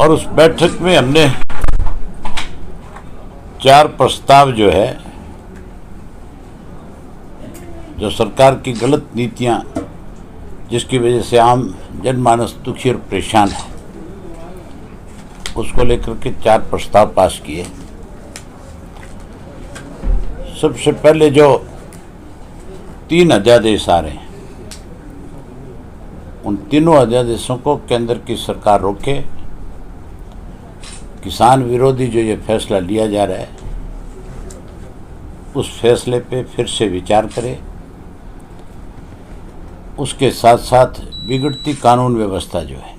और उस बैठक में हमने 4 प्रस्ताव जो है, जो सरकार की गलत नीतियां जिसकी वजह से आम जनमानस दुखी और परेशान है, उसको लेकर के 4 प्रस्ताव पास किए। सबसे पहले जो 3 अध्यादेश आ रहे हैं, उन तीनों अध्यादेशों को केंद्र की सरकार रोके। किसान विरोधी जो ये फैसला लिया जा रहा है, उस फैसले पे फिर से विचार करे। उसके साथ साथ बिगड़ती कानून व्यवस्था जो है,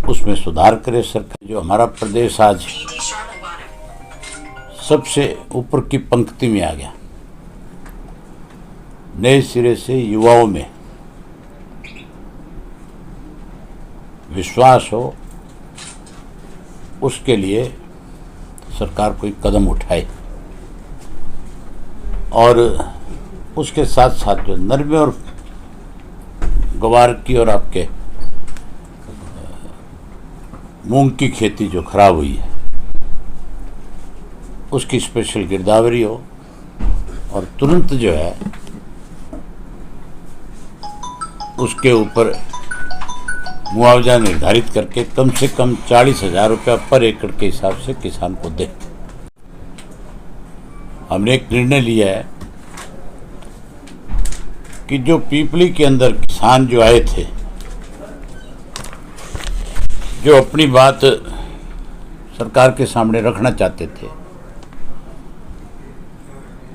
उसमें सुधार करे सरकार। जो हमारा प्रदेश आज सबसे ऊपर की पंक्ति में आ गया, नए सिरे से युवाओं में विश्वास हो, उसके लिए सरकार कोई कदम उठाए। और उसके साथ साथ जो नरमे और ग्वार की और आपके मूंग की खेती जो खराब हुई है, उसकी स्पेशल गिरदावरी हो और तुरंत जो है उसके ऊपर मुआवजा निर्धारित करके कम से कम 40,000 रुपया पर एकड़ के हिसाब से किसान को दे। हमने एक निर्णय लिया है कि जो पीपली के अंदर किसान जो आए थे, जो अपनी बात सरकार के सामने रखना चाहते थे,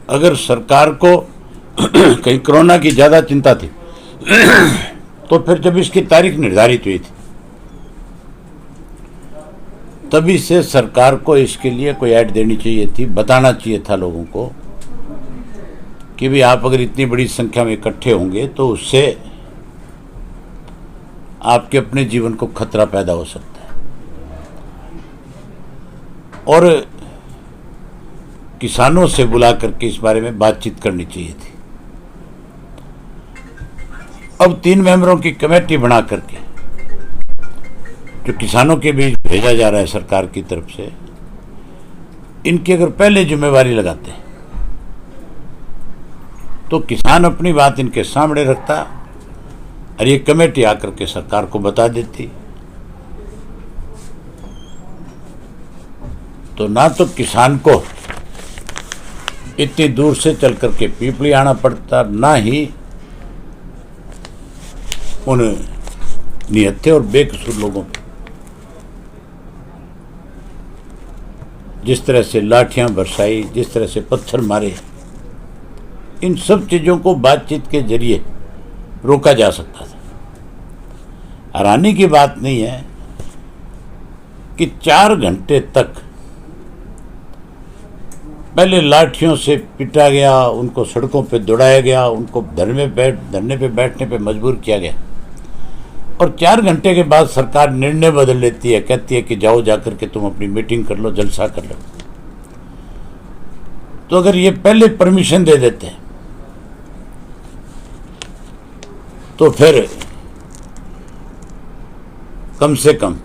अगर सरकार को कहीं कोरोना की ज़्यादा चिंता थी तो फिर जब इसकी तारीख निर्धारित हुई थी, तभी से सरकार को इसके लिए कोई ऐड देनी चाहिए थी, बताना चाहिए था लोगों को कि भी आप अगर इतनी बड़ी संख्या में इकट्ठे होंगे तो उससे आपके अपने जीवन को खतरा पैदा हो सकता है। और किसानों से बुला करके इस बारे में बातचीत करनी चाहिए थी। अब 3 मेंबरों की कमेटी बना करके जो किसानों के बीच भेजा जा रहा है सरकार की तरफ से, इनकी अगर पहले जिम्मेवारी लगाते तो किसान अपनी बात इनके सामने रखता और ये कमेटी आकर के सरकार को बता देती। तो ना तो किसान को इतनी दूर से चल करके पीपली आना पड़ता, ना ही उन निहत्थे और बेकसूर लोगों पर जिस तरह से लाठियां बरसाई, जिस तरह से पत्थर मारे, इन सब चीज़ों को बातचीत के जरिए रोका जा सकता था। हैरानी की बात नहीं है कि 4 घंटे तक पहले लाठियों से पिटा गया, उनको सड़कों पे दौड़ाया गया, उनको धरने पे बैठने पे मजबूर किया गया, और 4 घंटे के बाद सरकार निर्णय बदल लेती है, कहती है कि जाओ जाकर के तुम अपनी मीटिंग कर लो, जलसा कर लो। तो अगर ये पहले परमिशन दे देते हैं तो फिर कम से कम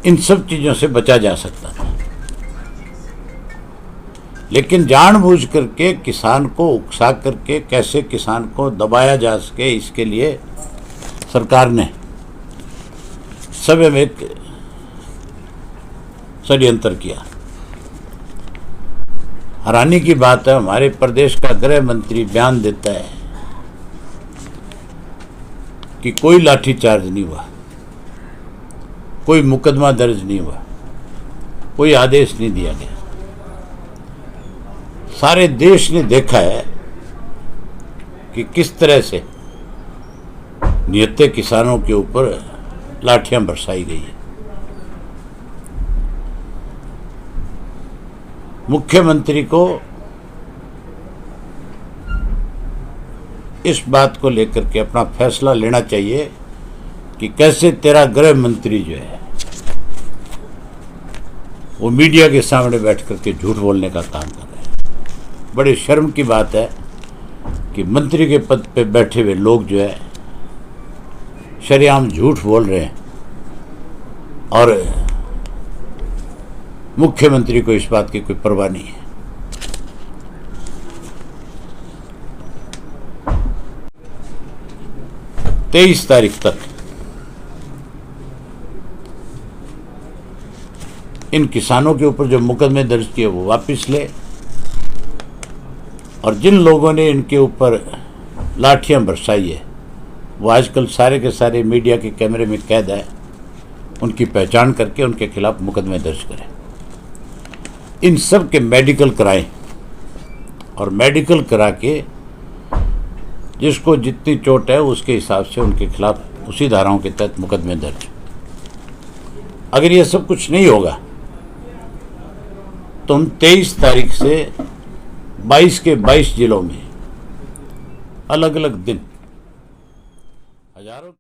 इन सब चीजों से बचा जा सकता था। लेकिन जानबूझ करके किसान को उकसा करके कैसे किसान को दबाया जा सके, इसके लिए सरकार ने सभी में एक षड्यंत्र किया। हैरानी की बात है, हमारे प्रदेश का गृह मंत्री बयान देता है कि कोई लाठीचार्ज नहीं हुआ, कोई मुकदमा दर्ज नहीं हुआ, कोई आदेश नहीं दिया गया। सारे देश ने देखा है कि किस तरह से निहत्थे किसानों के ऊपर लाठियां बरसाई गई है। मुख्यमंत्री को इस बात को लेकर के अपना फैसला लेना चाहिए कि कैसे तेरा गृह मंत्री जो है वो मीडिया के सामने बैठ करके झूठ बोलने का काम कर रहे हैं। बड़ी शर्म की बात है कि मंत्री के पद पे बैठे हुए लोग जो है शरेआम झूठ बोल रहे हैं और मुख्यमंत्री को इस बात की कोई परवाह नहीं है। तेईस तारीख तक इन किसानों के ऊपर जो मुकदमे दर्ज किए वो वापस ले, और जिन लोगों ने इनके ऊपर लाठियां बरसाई है वो आजकल सारे के सारे मीडिया के कैमरे में कैद है, उनकी पहचान करके उनके खिलाफ मुकदमे दर्ज करें। इन सब के मेडिकल कराएं और मेडिकल करा के जिसको जितनी चोट है उसके हिसाब से उनके खिलाफ उसी धाराओं के तहत मुकदमे दर्ज। अगर ये सब कुछ नहीं होगा तो हम 23 तारीख से 22 के 22 जिलों में अलग अलग दिन हजारों